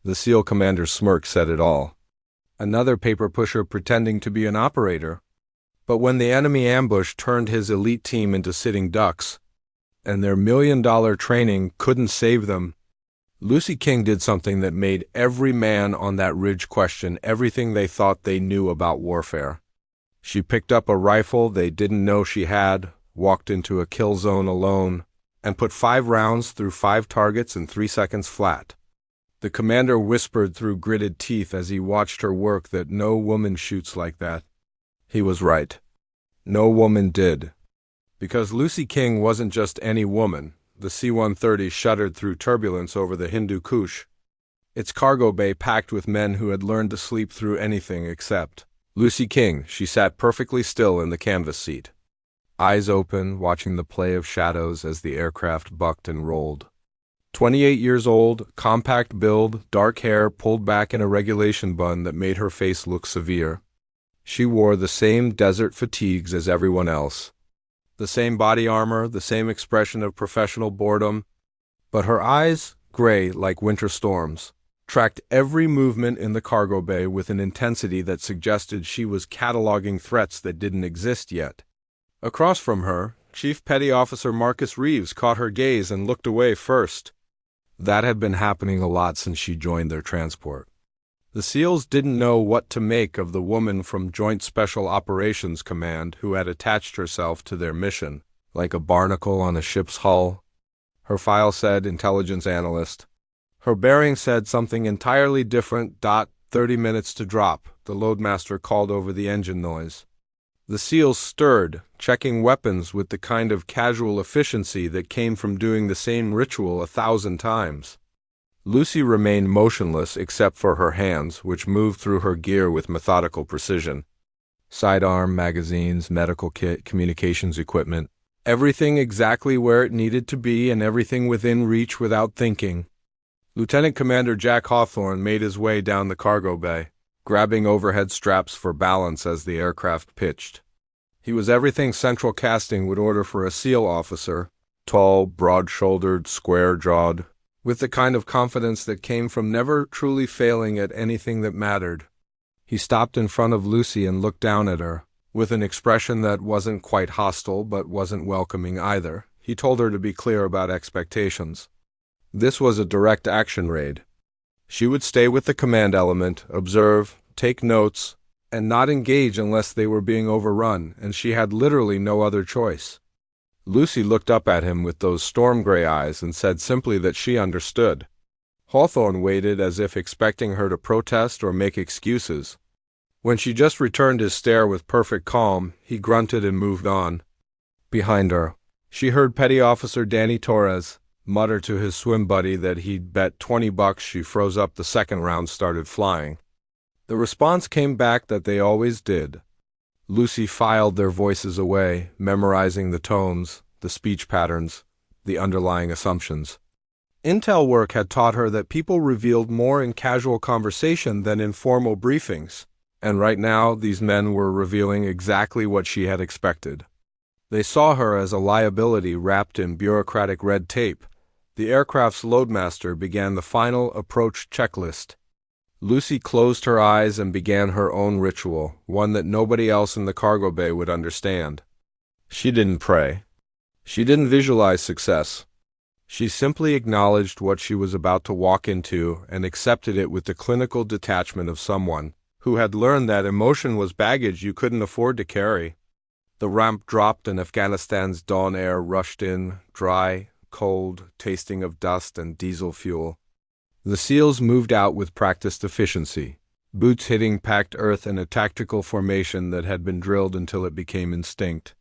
The SEAL commander's smirk said it all. Another paper pusher pretending to be an operator. But when the enemy ambush turned his elite team into sitting ducks, and their million-dollar training couldn't save them, Lucy King did something that made every man on that ridge question everything they thought they knew about warfare. She picked up a rifle they didn't know she had, walked into a kill zone alone, and put 5 rounds through 5 targets in 3 seconds flat. The commander whispered through gritted teeth as he watched her work that no woman shoots like that. He was right. No woman did. Because Lucy King wasn't just any woman, the C-130 shuddered through turbulence over the Hindu Kush, its cargo bay packed with men who had learned to sleep through anything except Lucy King. She sat perfectly still in the canvas seat, eyes open, watching the play of shadows as the aircraft bucked and rolled. 28 years old, compact build, dark hair pulled back in a regulation bun that made her face look severe. She wore the same desert fatigues as everyone else. The same body armor, the same expression of professional boredom, but her eyes, gray like winter storms, tracked every movement in the cargo bay with an intensity that suggested she was cataloging threats that didn't exist yet. Across from her, Chief Petty Officer Marcus Reeves caught her gaze and looked away first. That had been happening a lot since she joined their transport. The SEALs didn't know what to make of the woman from Joint Special Operations Command who had attached herself to their mission, like a barnacle on a ship's hull. Her file said intelligence analyst. Her bearing said something entirely different. 30 minutes to drop, the loadmaster called over the engine noise. The SEALs stirred, checking weapons with the kind of casual efficiency that came from doing the same ritual 1,000 times. Lucy remained motionless except for her hands, which moved through her gear with methodical precision. Sidearm, magazines, medical kit, communications equipment. Everything exactly where it needed to be and everything within reach without thinking. Lieutenant Commander Jack Hawthorne made his way down the cargo bay, grabbing overhead straps for balance as the aircraft pitched. He was everything Central Casting would order for a SEAL officer, tall, broad-shouldered, square-jawed, with the kind of confidence that came from never truly failing at anything that mattered. He stopped in front of Lucy and looked down at her, with an expression that wasn't quite hostile but wasn't welcoming either. He told her to be clear about expectations. This was a direct action raid. She would stay with the command element, observe, take notes, and not engage unless they were being overrun, and she had literally no other choice. Lucy looked up at him with those storm-gray eyes and said simply that she understood. Hawthorne waited as if expecting her to protest or make excuses. When she just returned his stare with perfect calm, he grunted and moved on. Behind her, she heard Petty Officer Danny Torres mutter to his swim buddy that he'd bet $20 she froze up the second round started flying. The response came back that they always did. Lucy filed their voices away, memorizing the tones, the speech patterns, the underlying assumptions. Intel work had taught her that people revealed more in casual conversation than in formal briefings, and right now these men were revealing exactly what she had expected. They saw her as a liability wrapped in bureaucratic red tape. The aircraft's loadmaster began the final approach checklist. Lucy closed her eyes and began her own ritual, one that nobody else in the cargo bay would understand. She didn't pray. She didn't visualize success. She simply acknowledged what she was about to walk into and accepted it with the clinical detachment of someone who had learned that emotion was baggage you couldn't afford to carry. The ramp dropped and Afghanistan's dawn air rushed in, dry, cold, tasting of dust and diesel fuel. The SEALs moved out with practiced efficiency, boots hitting packed earth in a tactical formation that had been drilled until it became instinct.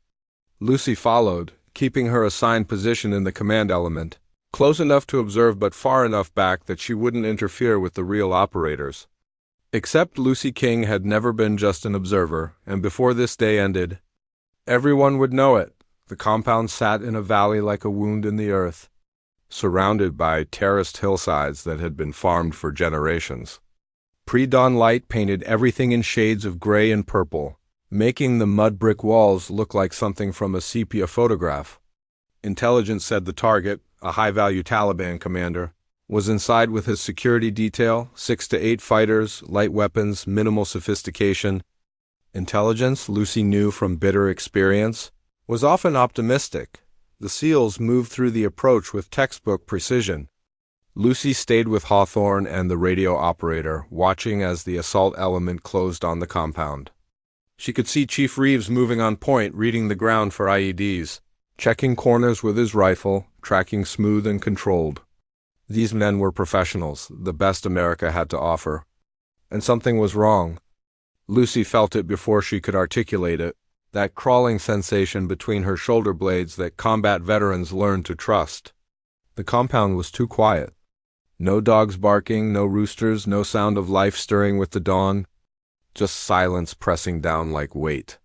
Lucy followed, keeping her assigned position in the command element, close enough to observe but far enough back that she wouldn't interfere with the real operators. Except Lucy King had never been just an observer, and before this day ended, everyone would know it. The compound sat in a valley like a wound in the earth, surrounded by terraced hillsides that had been farmed for generations. Pre-dawn light painted everything in shades of gray and purple, making the mud brick walls look like something from a sepia photograph. Intelligence said the target, a high-value Taliban commander, was inside with his security detail, 6 to 8 fighters, light weapons, minimal sophistication. Intelligence, Lucy knew from bitter experience, was often optimistic. The SEALs moved through the approach with textbook precision. Lucy stayed with Hawthorne and the radio operator, watching as the assault element closed on the compound. She could see Chief Reeves moving on point, reading the ground for IEDs, checking corners with his rifle, tracking smooth and controlled. These men were professionals, the best America had to offer. And something was wrong. Lucy felt it before she could articulate it, that crawling sensation between her shoulder blades that combat veterans learned to trust. The compound was too quiet. No dogs barking, no roosters, no sound of life stirring with the dawn. Just silence pressing down like weight.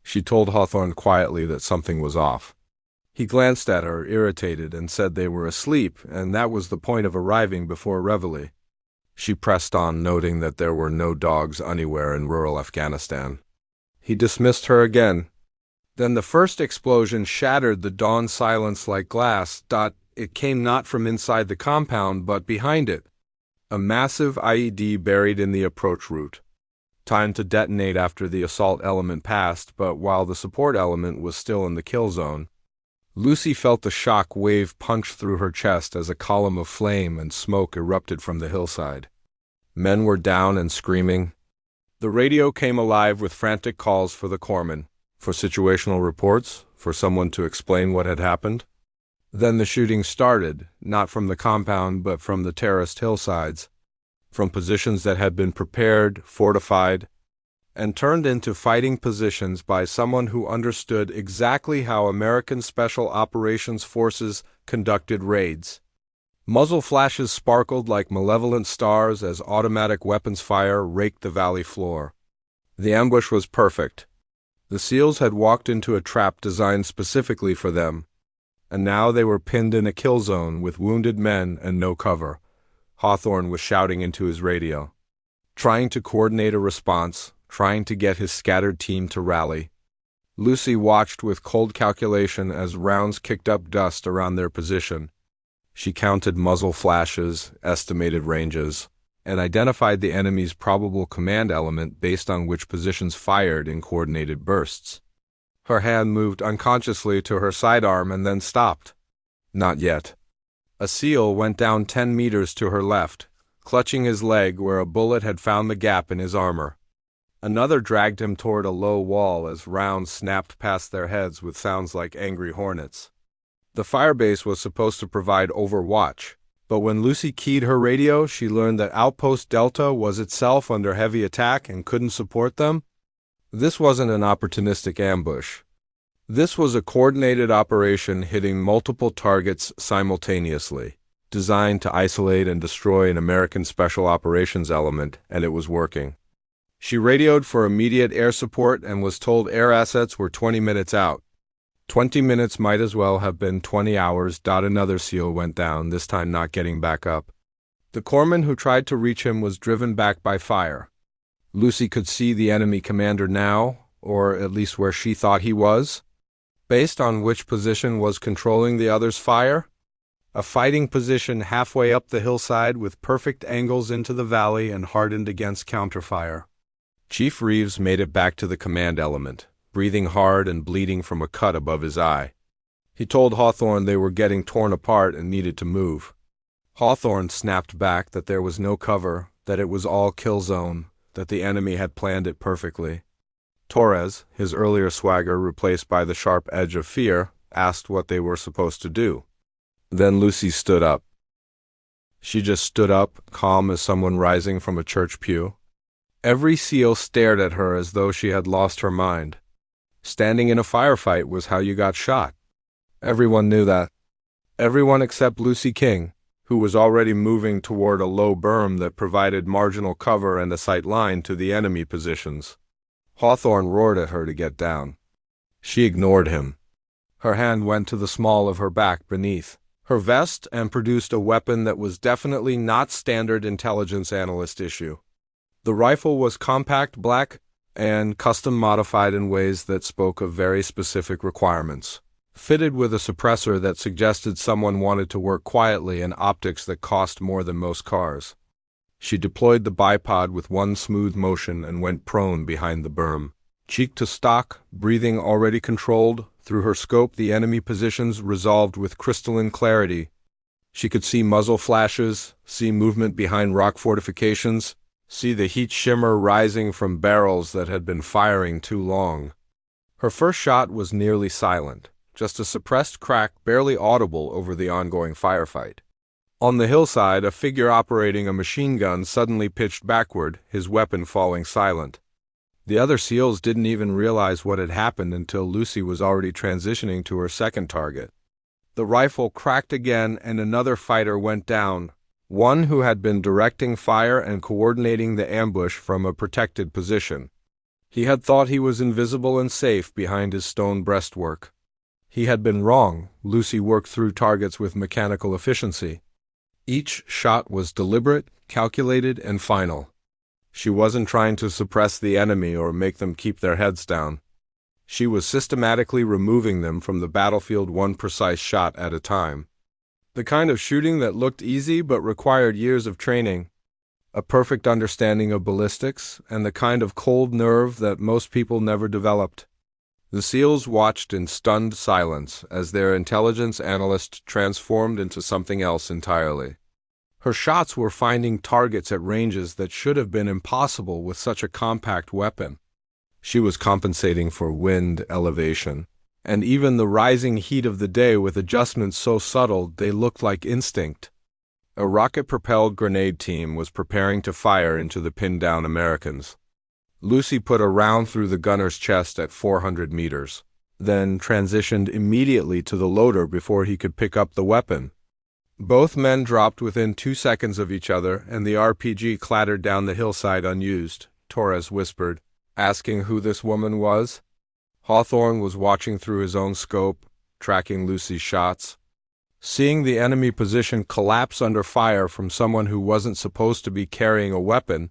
She told Hawthorne quietly that something was off. He glanced at her, irritated, and said they were asleep, and that was the point of arriving before reveille. She pressed on, noting that there were no dogs anywhere in rural Afghanistan. He dismissed her again. Then the first explosion shattered the dawn silence like glass. It came not from inside the compound, but behind it. A massive IED buried in the approach route. Time to detonate after the assault element passed, but while the support element was still in the kill zone. Lucy felt the shock wave punch through her chest as a column of flame and smoke erupted from the hillside. Men were down and screaming. The radio came alive with frantic calls for the corpsman, for situational reports, for someone to explain what had happened. Then the shooting started, not from the compound but from the terraced hillsides, from positions that had been prepared, fortified, and turned into fighting positions by someone who understood exactly how American Special Operations Forces conducted raids. Muzzle flashes sparkled like malevolent stars as automatic weapons fire raked the valley floor. The ambush was perfect. The SEALs had walked into a trap designed specifically for them, and now they were pinned in a kill zone with wounded men and no cover. Hawthorne was shouting into his radio, trying to coordinate a response, trying to get his scattered team to rally. Lucy watched with cold calculation as rounds kicked up dust around their position. She counted muzzle flashes, estimated ranges, and identified the enemy's probable command element based on which positions fired in coordinated bursts. Her hand moved unconsciously to her sidearm and then stopped. Not yet. A SEAL went down 10 meters to her left, clutching his leg where a bullet had found the gap in his armor. Another dragged him toward a low wall as rounds snapped past their heads with sounds like angry hornets. The firebase was supposed to provide overwatch, but when Lucy keyed her radio, she learned that Outpost Delta was itself under heavy attack and couldn't support them. This wasn't an opportunistic ambush. This was a coordinated operation hitting multiple targets simultaneously, designed to isolate and destroy an American Special Operations element, and it was working. She radioed for immediate air support and was told air assets were 20 minutes out. 20 minutes might as well have been 20 hours. Another SEAL went down, this time not getting back up. The corpsman who tried to reach him was driven back by fire. Lucy could see the enemy commander now, or at least where she thought he was. Based on which position was controlling the other's fire? A fighting position halfway up the hillside with perfect angles into the valley and hardened against counterfire. Chief Reeves made it back to the command element, breathing hard and bleeding from a cut above his eye. He told Hawthorne they were getting torn apart and needed to move. Hawthorne snapped back that there was no cover, that it was all kill zone, that the enemy had planned it perfectly. Torres, his earlier swagger replaced by the sharp edge of fear, asked what they were supposed to do. Then Lucy stood up. She just stood up, calm as someone rising from a church pew. Every SEAL stared at her as though she had lost her mind. Standing in a firefight was how you got shot. Everyone knew that. Everyone except Lucy King, who was already moving toward a low berm that provided marginal cover and a sight line to the enemy positions. Hawthorne roared at her to get down. She ignored him. Her hand went to the small of her back beneath her vest and produced a weapon that was definitely not standard intelligence analyst issue. The rifle was compact black and custom modified in ways that spoke of very specific requirements. fitted with a suppressor that suggested someone wanted to work quietly and optics that cost more than most cars. She deployed the bipod with one smooth motion and went prone behind the berm. Cheek to stock, breathing already controlled, through her scope the enemy positions resolved with crystalline clarity. She could see muzzle flashes, see movement behind rock fortifications, see the heat shimmer rising from barrels that had been firing too long. Her first shot was nearly silent, just a suppressed crack barely audible over the ongoing firefight. On the hillside, a figure operating a machine gun suddenly pitched backward, his weapon falling silent. The other SEALs didn't even realize what had happened until Lucy was already transitioning to her second target. The rifle cracked again and another fighter went down, one who had been directing fire and coordinating the ambush from a protected position. He had thought he was invisible and safe behind his stone breastwork. He had been wrong. Lucy worked through targets with mechanical efficiency. Each shot was deliberate, calculated, and final. She wasn't trying to suppress the enemy or make them keep their heads down. She was systematically removing them from the battlefield one precise shot at a time. The kind of shooting that looked easy but required years of training, a perfect understanding of ballistics, and the kind of cold nerve that most people never developed. The SEALs watched in stunned silence as their intelligence analyst transformed into something else entirely. Her shots were finding targets at ranges that should have been impossible with such a compact weapon. She was compensating for wind, elevation, and even the rising heat of the day with adjustments so subtle they looked like instinct. A rocket-propelled grenade team was preparing to fire into the pinned-down Americans. Lucy put a round through the gunner's chest at 400 meters, then transitioned immediately to the loader before he could pick up the weapon. Both men dropped within 2 seconds of each other, and the RPG clattered down the hillside unused, Torres whispered, asking who this woman was. Hawthorne was watching through his own scope, tracking Lucy's shots. Seeing the enemy position collapse under fire from someone who wasn't supposed to be carrying a weapon,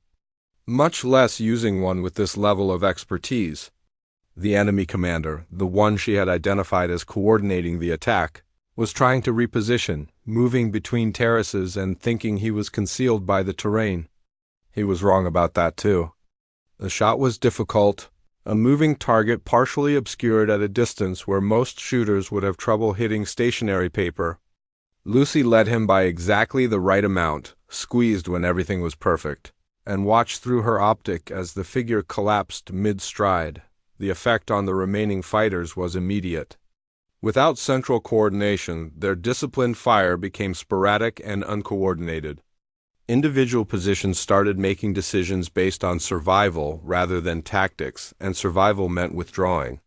much less using one with this level of expertise. The enemy commander, the one she had identified as coordinating the attack, was trying to reposition, moving between terraces and thinking he was concealed by the terrain. He was wrong about that too. The shot was difficult, a moving target partially obscured at a distance where most shooters would have trouble hitting stationary paper. Lucy led him by exactly the right amount, squeezed when everything was perfect, and watched through her optic as the figure collapsed mid-stride. The effect on the remaining fighters was immediate. Without central coordination, their disciplined fire became sporadic and uncoordinated. Individual positions started making decisions based on survival rather than tactics, and survival meant withdrawing,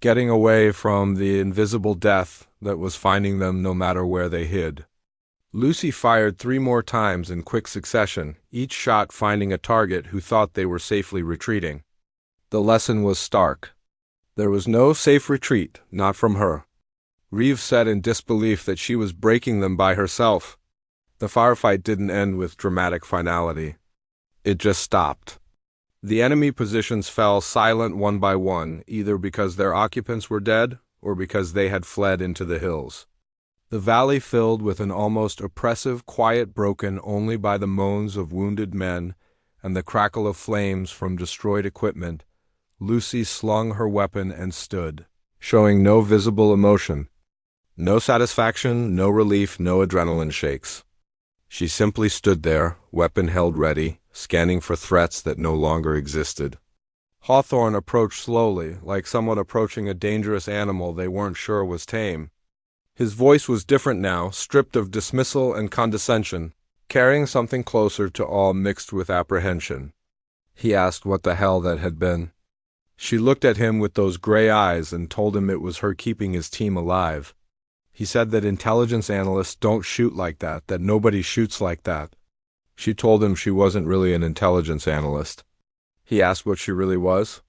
getting away from the invisible death that was finding them no matter where they hid. Lucy fired 3 more times in quick succession, each shot finding a target who thought they were safely retreating. The lesson was stark. There was no safe retreat, not from her. Reeves said in disbelief that she was breaking them by herself. The firefight didn't end with dramatic finality. It just stopped. The enemy positions fell silent one by one, either because their occupants were dead or because they had fled into the hills. The valley filled with an almost oppressive quiet broken only by the moans of wounded men and the crackle of flames from destroyed equipment. Lucy slung her weapon and stood, showing no visible emotion. No satisfaction, no relief, no adrenaline shakes. She simply stood there, weapon held ready, scanning for threats that no longer existed. Hawthorne approached slowly, like someone approaching a dangerous animal they weren't sure was tame. His voice was different now, stripped of dismissal and condescension, carrying something closer to awe mixed with apprehension. He asked what the hell that had been. She looked at him with those gray eyes and told him it was her keeping his team alive. He said that intelligence analysts don't shoot like that nobody shoots like that. She told him she wasn't really an intelligence analyst. He asked what she really was.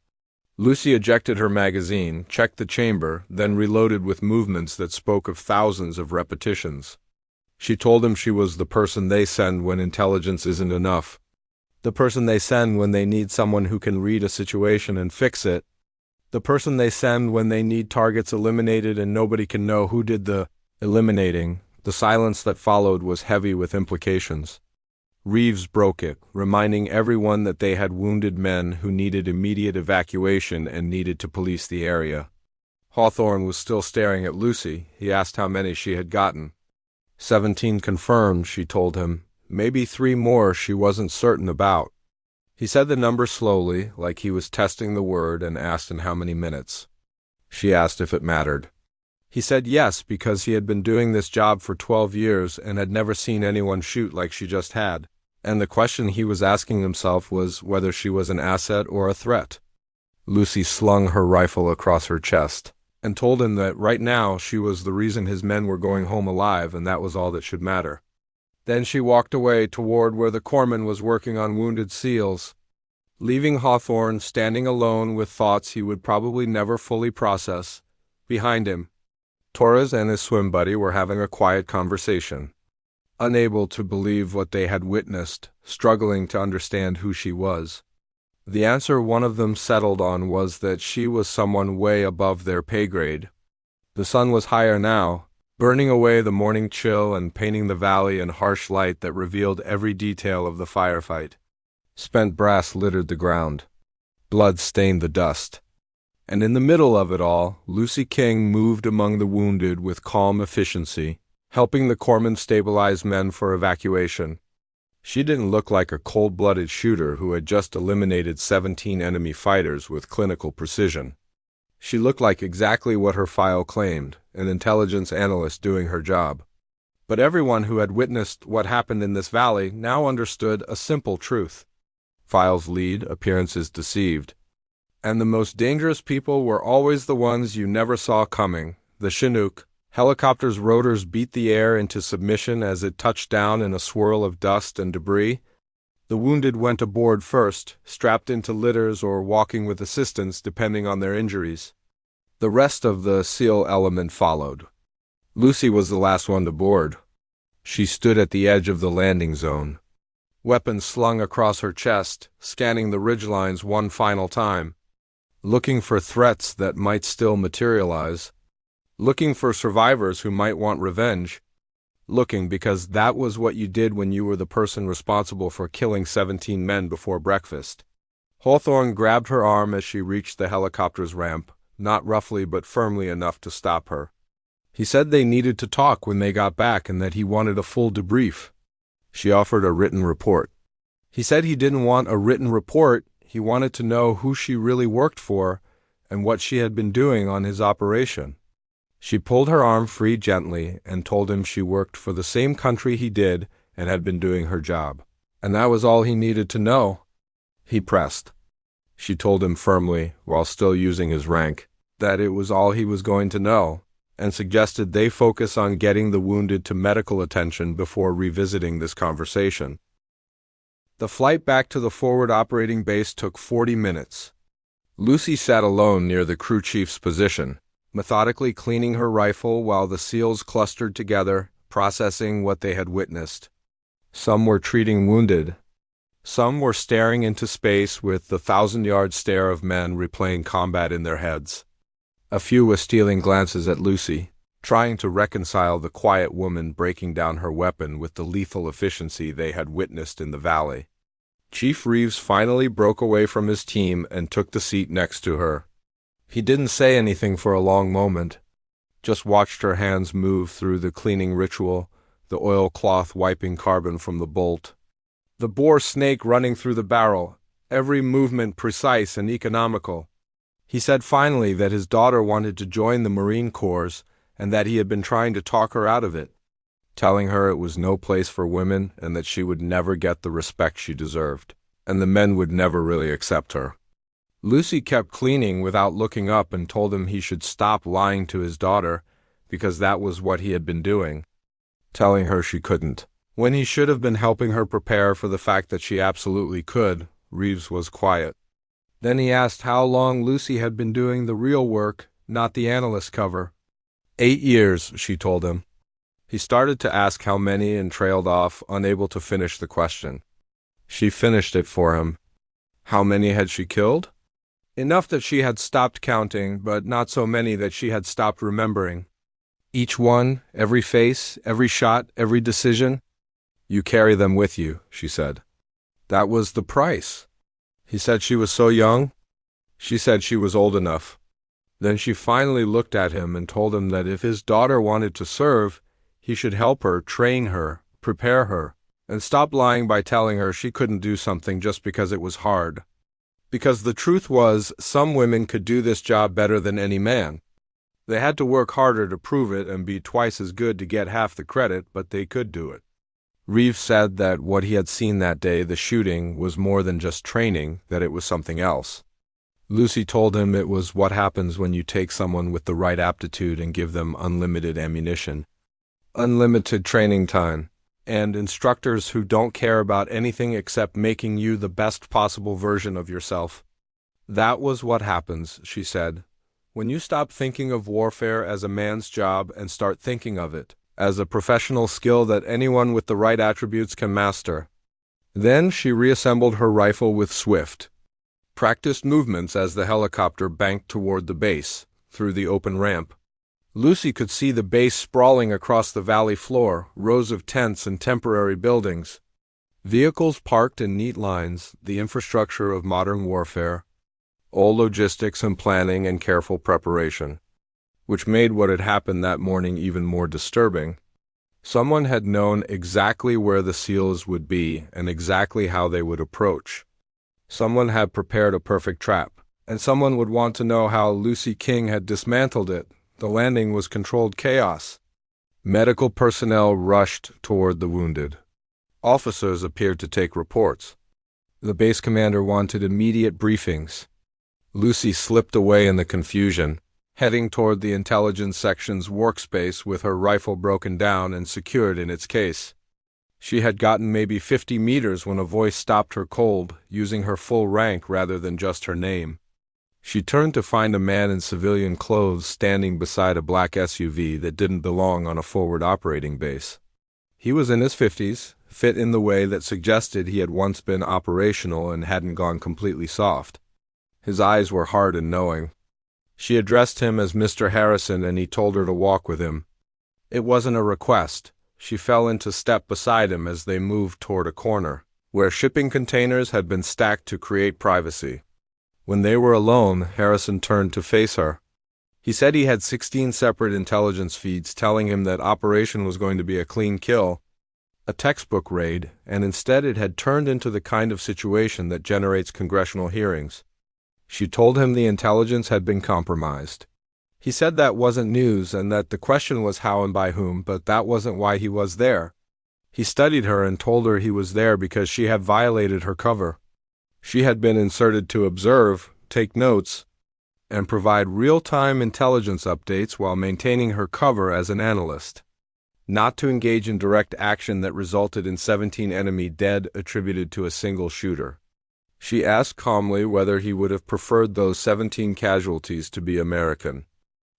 Lucy ejected her magazine, checked the chamber, then reloaded with movements that spoke of thousands of repetitions. She told him she was the person they send when intelligence isn't enough. The person they send when they need someone who can read a situation and fix it. The person they send when they need targets eliminated and nobody can know who did the eliminating. The silence that followed was heavy with implications. Reeves broke it, reminding everyone that they had wounded men who needed immediate evacuation and needed to police the area. Hawthorne was still staring at Lucy. He asked how many she had gotten. 17 confirmed, she told him. Maybe 3 more she wasn't certain about. He said the number slowly, like he was testing the word, and asked in how many minutes. She asked if it mattered. He said yes, because he had been doing this job for 12 years and had never seen anyone shoot like she just had. And the question he was asking himself was whether she was an asset or a threat. Lucy slung her rifle across her chest and told him that right now she was the reason his men were going home alive, and that was all that should matter. Then she walked away toward where the corpsman was working on wounded SEALs, leaving Hawthorne standing alone with thoughts he would probably never fully process. Behind him, Torres and his swim buddy were having a quiet conversation, unable to believe what they had witnessed, struggling to understand who she was. The answer one of them settled on was that she was someone way above their pay grade. The sun was higher now, burning away the morning chill and painting the valley in harsh light that revealed every detail of the firefight. Spent brass littered the ground. Blood stained the dust. And in the middle of it all, Lucy King moved among the wounded with calm efficiency, helping the corpsman stabilize men for evacuation. She didn't look like a cold-blooded shooter who had just eliminated 17 enemy fighters with clinical precision. She looked like exactly what her file claimed, an intelligence analyst doing her job. But everyone who had witnessed what happened in this valley now understood a simple truth. Files lead, appearances deceived. And the most dangerous people were always the ones you never saw coming, the Chinook. Helicopter's rotors beat the air into submission as it touched down in a swirl of dust and debris. The wounded went aboard first, strapped into litters or walking with assistance depending on their injuries. The rest of the SEAL element followed. Lucy was the last one to board. She stood at the edge of the landing zone, weapon slung across her chest, scanning the ridgelines one final time, looking for threats that might still materialize. Looking for survivors who might want revenge. Looking because that was what you did when you were the person responsible for killing 17 men before breakfast. Hawthorne grabbed her arm as she reached the helicopter's ramp, not roughly but firmly enough to stop her. He said they needed to talk when they got back and that he wanted a full debrief. She offered a written report. He said he didn't want a written report, he wanted to know who she really worked for and what she had been doing on his operation. She pulled her arm free gently and told him she worked for the same country he did and had been doing her job. And that was all he needed to know. He pressed. She told him firmly, while still using his rank, that it was all he was going to know, and suggested they focus on getting the wounded to medical attention before revisiting this conversation. The flight back to the forward operating base took 40 minutes. Lucy sat alone near the crew chief's position, methodically cleaning her rifle while the SEALs clustered together, processing what they had witnessed. Some were treating wounded. Some were staring into space with the 1,000-yard stare of men replaying combat in their heads. A few were stealing glances at Lucy, trying to reconcile the quiet woman breaking down her weapon with the lethal efficiency they had witnessed in the valley. Chief Reeves finally broke away from his team and took the seat next to her. He didn't say anything for a long moment, just watched her hands move through the cleaning ritual, the oilcloth wiping carbon from the bolt, the bore snake running through the barrel, every movement precise and economical. He said finally that his daughter wanted to join the Marine Corps and that he had been trying to talk her out of it, telling her it was no place for women and that she would never get the respect she deserved, and the men would never really accept her. Lucy kept cleaning without looking up and told him he should stop lying to his daughter because that was what he had been doing, telling her she couldn't. When he should have been helping her prepare for the fact that she absolutely could, Reeves was quiet. Then he asked how long Lucy had been doing the real work, not the analyst cover. 8 years, she told him. He started to ask how many and trailed off, unable to finish the question. She finished it for him. How many had she killed? Enough that she had stopped counting, but not so many that she had stopped remembering. Each one, every face, every shot, every decision, you carry them with you, she said. That was the price. He said she was so young. She said she was old enough. Then she finally looked at him and told him that if his daughter wanted to serve, he should help her, train her, prepare her, and stop lying by telling her she couldn't do something just because it was hard. Because the truth was, some women could do this job better than any man. They had to work harder to prove it and be twice as good to get half the credit, but they could do it. Reeves said that what he had seen that day, the shooting, was more than just training, that it was something else. Lucy told him it was what happens when you take someone with the right aptitude and give them unlimited ammunition, unlimited training time, and instructors who don't care about anything except making you the best possible version of yourself. That was what happens, she said, when you stop thinking of warfare as a man's job and start thinking of it as a professional skill that anyone with the right attributes can master. Then she reassembled her rifle with swift, practiced movements as the helicopter banked toward the base, through the open ramp. Lucy could see the base sprawling across the valley floor, rows of tents and temporary buildings. Vehicles parked in neat lines, the infrastructure of modern warfare, all logistics and planning and careful preparation, which made what had happened that morning even more disturbing. Someone had known exactly where the SEALs would be and exactly how they would approach. Someone had prepared a perfect trap, and someone would want to know how Lucy King had dismantled it. The landing was controlled chaos. Medical personnel rushed toward the wounded. Officers appeared to take reports. The base commander wanted immediate briefings. Lucy slipped away in the confusion, heading toward the intelligence section's workspace with her rifle broken down and secured in its case. She had gotten maybe 50 meters when a voice stopped her cold, using her full rank rather than just her name. She turned to find a man in civilian clothes standing beside a black SUV that didn't belong on a forward operating base. He was in his 50s, fit in the way that suggested he had once been operational and hadn't gone completely soft. His eyes were hard and knowing. She addressed him as Mr. Harrison, and he told her to walk with him. It wasn't a request. She fell into step beside him as they moved toward a corner, where shipping containers had been stacked to create privacy. When they were alone, Harrison turned to face her. He said he had 16 separate intelligence feeds telling him that operation was going to be a clean kill, a textbook raid, and instead it had turned into the kind of situation that generates congressional hearings. She told him the intelligence had been compromised. He said that wasn't news and that the question was how and by whom, but that wasn't why he was there. He studied her and told her he was there because she had violated her cover. She had been inserted to observe, take notes, and provide real-time intelligence updates while maintaining her cover as an analyst, not to engage in direct action that resulted in 17 enemy dead attributed to a single shooter. She asked calmly whether he would have preferred those 17 casualties to be American.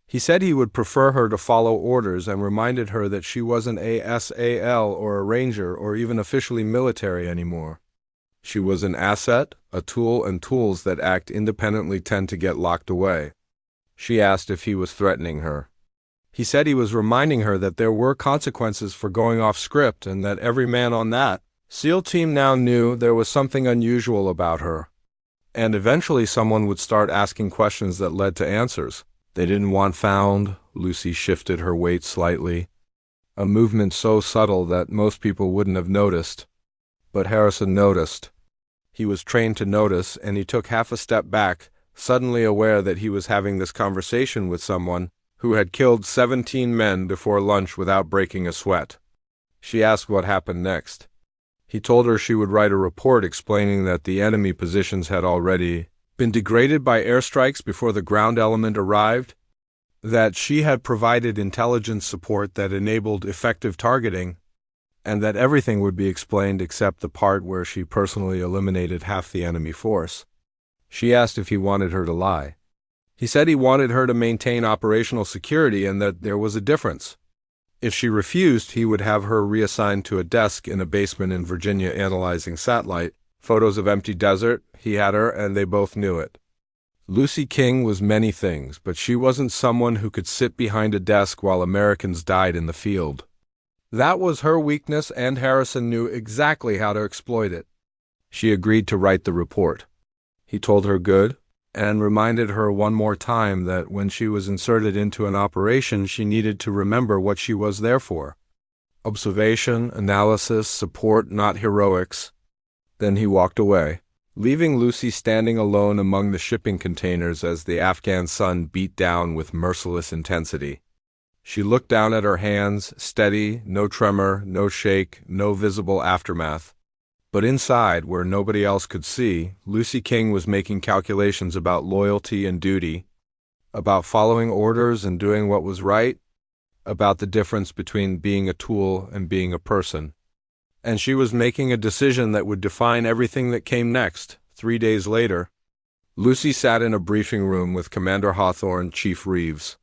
He said he would prefer her to follow orders and reminded her that she wasn't a SAL or a Ranger or even officially military anymore. She was an asset, a tool, and tools that act independently tend to get locked away. She asked if he was threatening her. He said he was reminding her that there were consequences for going off script and that every man on that SEAL team now knew there was something unusual about her. And eventually someone would start asking questions that led to answers. They didn't want found. Lucy shifted her weight slightly, a movement so subtle that most people wouldn't have noticed. But Harrison noticed. He was trained to notice, and he took half a step back, suddenly aware that he was having this conversation with someone who had killed 17 men before lunch without breaking a sweat. She asked what happened next. He told her she would write a report explaining that the enemy positions had already been degraded by airstrikes before the ground element arrived, that she had provided intelligence support that enabled effective targeting, and that everything would be explained except the part where she personally eliminated half the enemy force. She asked if he wanted her to lie. He said he wanted her to maintain operational security and that there was a difference. If she refused, he would have her reassigned to a desk in a basement in Virginia analyzing satellite photos of empty desert. He had her, and they both knew it. Lucy King was many things, but she wasn't someone who could sit behind a desk while Americans died in the field. That was her weakness, and Harrison knew exactly how to exploit it. She agreed to write the report. He told her good, and reminded her one more time that when she was inserted into an operation, she needed to remember what she was there for. Observation, analysis, support, not heroics. Then he walked away, leaving Lucy standing alone among the shipping containers as the Afghan sun beat down with merciless intensity. She looked down at her hands, steady, no tremor, no shake, no visible aftermath. But inside, where nobody else could see, Lucy King was making calculations about loyalty and duty, about following orders and doing what was right, about the difference between being a tool and being a person. And she was making a decision that would define everything that came next. 3 days later, Lucy sat in a briefing room with Commander Hawthorne, Chief Reeves,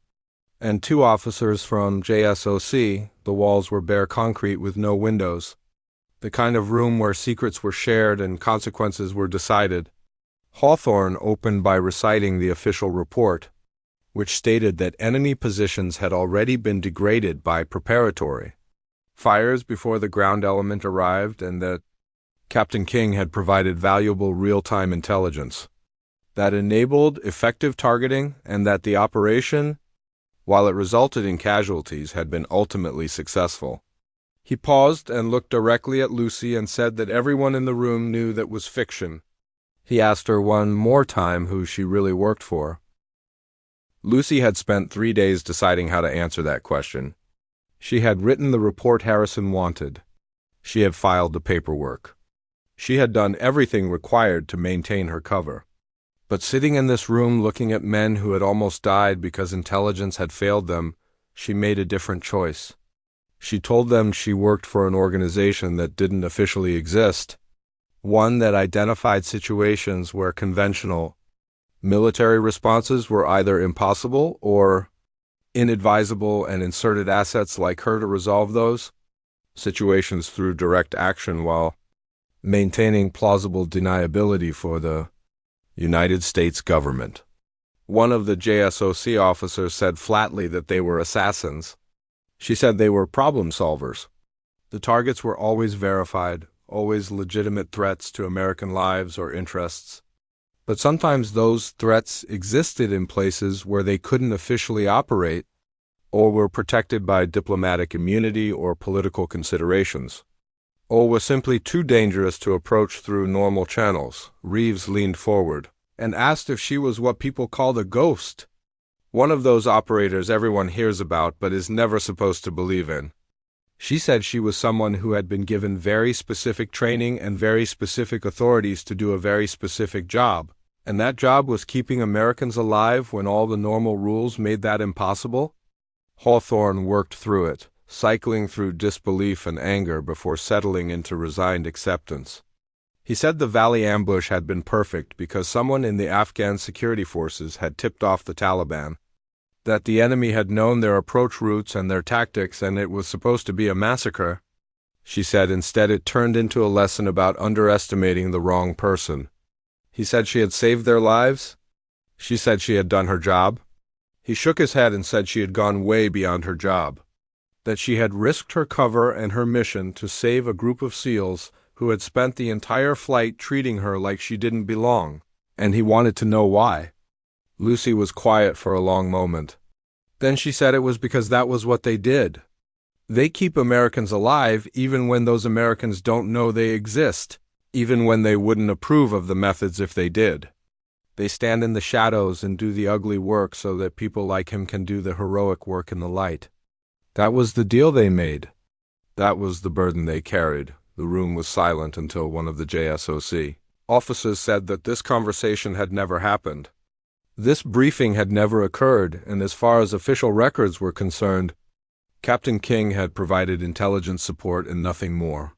and 2 officers from JSOC. The walls were bare concrete with no windows, the kind of room where secrets were shared and consequences were decided. Hawthorne opened by reciting the official report, which stated that enemy positions had already been degraded by preparatory fires before the ground element arrived, and that Captain King had provided valuable real-time intelligence that enabled effective targeting, and that the operation, while it resulted in casualties, had been ultimately successful. He paused and looked directly at Lucy and said that everyone in the room knew that was fiction. He asked her one more time who she really worked for. Lucy had spent 3 days deciding how to answer that question. She had written the report Harrison wanted. She had filed the paperwork. She had done everything required to maintain her cover. But sitting in this room looking at men who had almost died because intelligence had failed them, she made a different choice. She told them she worked for an organization that didn't officially exist, one that identified situations where conventional military responses were either impossible or inadvisable, and inserted assets like her to resolve those situations through direct action while maintaining plausible deniability for the United States government. One of the JSOC officers said flatly that they were assassins. She said they were problem solvers. The targets were always verified, always legitimate threats to American lives or interests. But sometimes those threats existed in places where they couldn't officially operate or were protected by diplomatic immunity or political considerations, or were simply too dangerous to approach through normal channels. Reeves leaned forward and asked if she was what people called a ghost, one of those operators everyone hears about but is never supposed to believe in. She said she was someone who had been given very specific training and very specific authorities to do a very specific job, and that job was keeping Americans alive when all the normal rules made that impossible. Hawthorne worked through it, cycling through disbelief and anger before settling into resigned acceptance. He said the Valley ambush had been perfect because someone in the Afghan security forces had tipped off the Taliban that the enemy had known their approach routes and their tactics, and it was supposed to be a massacre. She said instead it turned into a lesson about underestimating the wrong person. He said she had saved their lives. She said she had done her job. He shook his head and said she had gone way beyond her job, that she had risked her cover and her mission to save a group of SEALs who had spent the entire flight treating her like she didn't belong, and he wanted to know why. Lucy was quiet for a long moment. Then she said it was because that was what they did. They keep Americans alive even when those Americans don't know they exist, even when they wouldn't approve of the methods if they did. They stand in the shadows and do the ugly work so that people like him can do the heroic work in the light. That was the deal they made. That was the burden they carried. The room was silent until one of the JSOC officers said that this conversation had never happened. This briefing had never occurred, and as far as official records were concerned, Captain King had provided intelligence support and nothing more.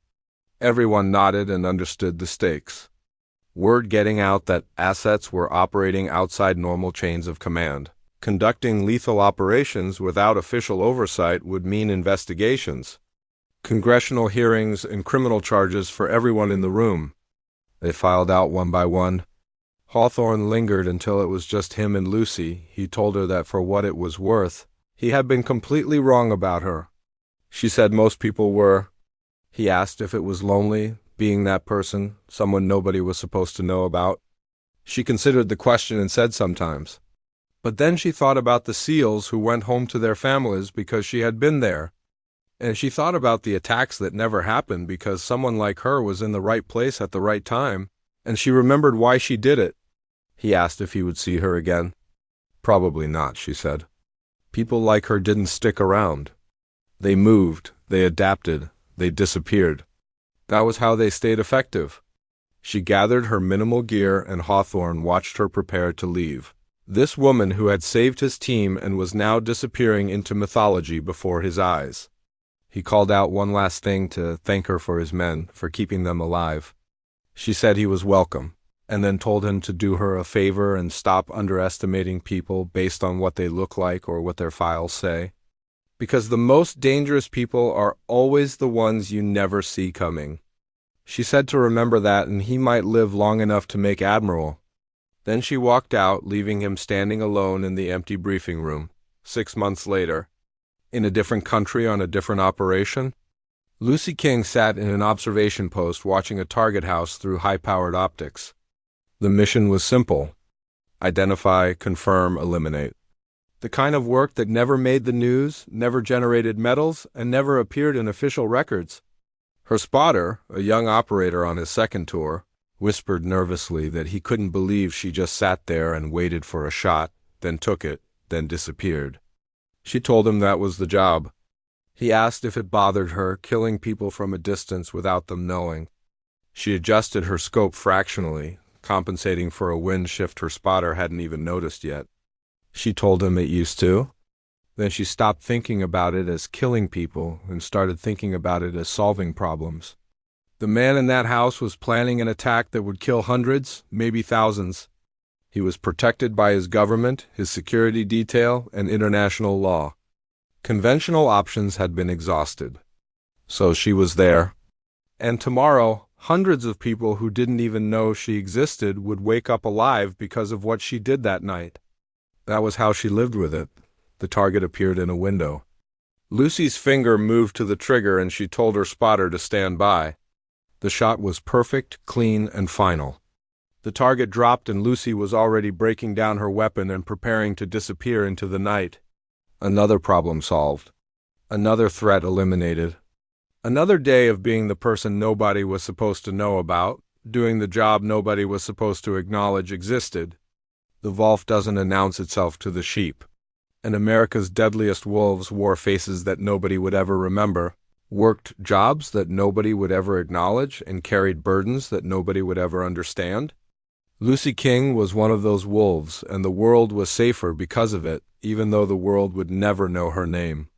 Everyone nodded and understood the stakes. Word getting out that assets were operating outside normal chains of command. Conducting lethal operations without official oversight would mean investigations, congressional hearings, and criminal charges for everyone in the room. They filed out one by one, Hawthorne lingered until it was just him and Lucy. He told her that for what it was worth, he had been completely wrong about her. She said most people were. He asked if it was lonely, being that person, someone nobody was supposed to know about. She considered the question and said sometimes. But then she thought about the SEALs who went home to their families because she had been there. And she thought about the attacks that never happened because someone like her was in the right place at the right time, and she remembered why she did it. He asked if he would see her again. Probably not, she said. People like her didn't stick around. They moved, they adapted, they disappeared. That was how they stayed effective. She gathered her minimal gear and Hawthorne watched her prepare to leave. This woman who had saved his team and was now disappearing into mythology before his eyes. He called out one last thing to thank her for his men, for keeping them alive. She said he was welcome, and then told him to do her a favor and stop underestimating people based on what they look like or what their files say. Because the most dangerous people are always the ones you never see coming. She said to remember that, and he might live long enough to make admiral. Then she walked out, leaving him standing alone in the empty briefing room. 6 months later, in a different country on a different operation, Lucy King sat in an observation post watching a target house through high-powered optics. The mission was simple: identify, confirm, eliminate. The kind of work that never made the news, never generated medals, and never appeared in official records. Her spotter, a young operator on his second tour, whispered nervously that he couldn't believe she just sat there and waited for a shot, then took it, then disappeared. She told him that was the job. He asked if it bothered her, killing people from a distance without them knowing. She adjusted her scope fractionally, compensating for a wind shift her spotter hadn't even noticed yet. She told him it used to. Then she stopped thinking about it as killing people and started thinking about it as solving problems. The man in that house was planning an attack that would kill hundreds, maybe thousands. He was protected by his government, his security detail, and international law. Conventional options had been exhausted. So she was there. And tomorrow, hundreds of people who didn't even know she existed would wake up alive because of what she did that night. That was how she lived with it. The target appeared in a window. Lucy's finger moved to the trigger and she told her spotter to stand by. The shot was perfect, clean, and final. The target dropped and Lucy was already breaking down her weapon and preparing to disappear into the night. Another problem solved. Another threat eliminated. Another day of being the person nobody was supposed to know about, doing the job nobody was supposed to acknowledge existed. The wolf doesn't announce itself to the sheep. And America's deadliest wolves wore faces that nobody would ever remember, worked jobs that nobody would ever acknowledge, and carried burdens that nobody would ever understand. Lucy King was one of those wolves, and the world was safer because of it, even though the world would never know her name.